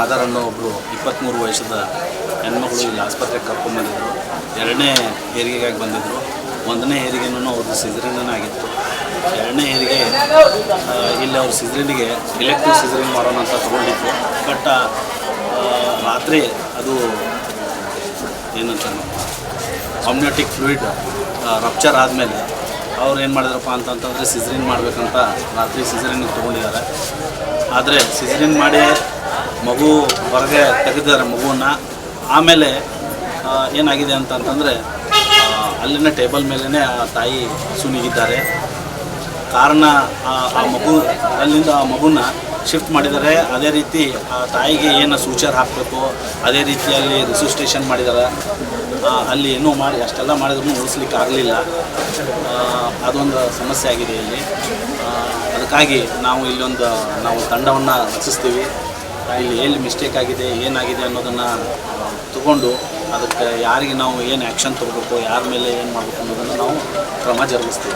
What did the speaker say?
ಆಧಾರ್ ಅನ್ನೋ ಒಬ್ಬರು 23 ವರ್ಷದ ಹೆಣ್ಮಗಳು ಇಲ್ಲಿ ಆಸ್ಪತ್ರೆಗೆ ಕರ್ಕೊಂಡ್ಬಂದಿದ್ರು. ಎರಡನೇ ಹೆರಿಗೆಗಾಗಿ ಬಂದಿದ್ದರು. ಒಂದನೇ ಹೆರಿಗೆನೂ ಅವ್ರದ್ದು ಸಿಸರಿನ್ ಆಗಿತ್ತು. ಎರಡನೇ ಹೆರಿಗೆ ಇಲ್ಲಿ ಅವ್ರ ಸಿಸರಿನ್ಗೆ ಇಲೆಕ್ಟಿವ್ ಸಿಸರಿನ್ ಮಾಡೋಣ ಅಂತ ತೊಗೊಂಡಿದ್ರು. ಬಟ್ ರಾತ್ರಿ ಅದು ಏನಂತ ಅಮ್ನಿಯೋಟಿಕ್ ಫ್ಲೂಯಿಡ್ ರಪ್ಚರ್ ಆದಮೇಲೆ ಅವ್ರು ಏನು ಮಾಡಿದ್ರಪ್ಪ ಅಂತಂತಂದರೆ ಸಿಸರಿನ್ ಮಾಡಬೇಕಂತ ರಾತ್ರಿ ಸಿಸರಿನ್ಗೆ ತೊಗೊಂಡಿದ್ದಾರೆ. ಆದರೆ ಸಿಸರಿನ್ ಮಾಡಿ ಮಗು ಹೊರಗೆ ತೆಗೆದಿದ್ದಾರೆ ಮಗುವನ್ನು. ಆಮೇಲೆ ಏನಾಗಿದೆ ಅಂತಂತಂದರೆ ಅಲ್ಲಿನ ಟೇಬಲ್ ಮೇಲೇ ಆ ತಾಯಿ ಸುನಿಗಿದ್ದಾರೆ. ಕಾರಣ ಆ ಮಗು ಅಲ್ಲಿಂದ ಆ ಮಗುನ ಶಿಫ್ಟ್ ಮಾಡಿದ್ದಾರೆ. ಅದೇ ರೀತಿ ಆ ತಾಯಿಗೆ ಏನು ಸೂಚರ್ ಹಾಕಬೇಕು ಅದೇ ರೀತಿಯಲ್ಲಿ ರಿಸಿಸ್ಟೇಷನ್ ಮಾಡಿದ್ದಾರೆ. ಅಲ್ಲಿ ಏನೋ ಮಾಡಿ ಅಷ್ಟೆಲ್ಲ ಮಾಡಿದ್ರೂ ಉಳಿಸ್ಲಿಕ್ಕೆ ಆಗಲಿಲ್ಲ. ಅದೊಂದು ಸಮಸ್ಯೆ ಆಗಿದೆ ಇಲ್ಲಿ. ಅದಕ್ಕಾಗಿ ನಾವು ತಂಡವನ್ನು ರಚಿಸ್ತೀವಿ. ಇಲ್ಲಿ ಎಲ್ಲಿ ಮಿಸ್ಟೇಕ್ ಆಗಿದೆ ಏನಾಗಿದೆ ಅನ್ನೋದನ್ನು ತಗೊಂಡು ಅದಕ್ಕೆ ಯಾರಿಗೆ ನಾವು ಏನು ಆ್ಯಕ್ಷನ್ ತೊಗೋಬೇಕು, ಯಾರ ಮೇಲೆ ಏನು ಮಾಡಬೇಕು ಅನ್ನೋದನ್ನು ನಾವು ಕ್ರಮ ಜರುಗಿಸ್ತೀವಿ.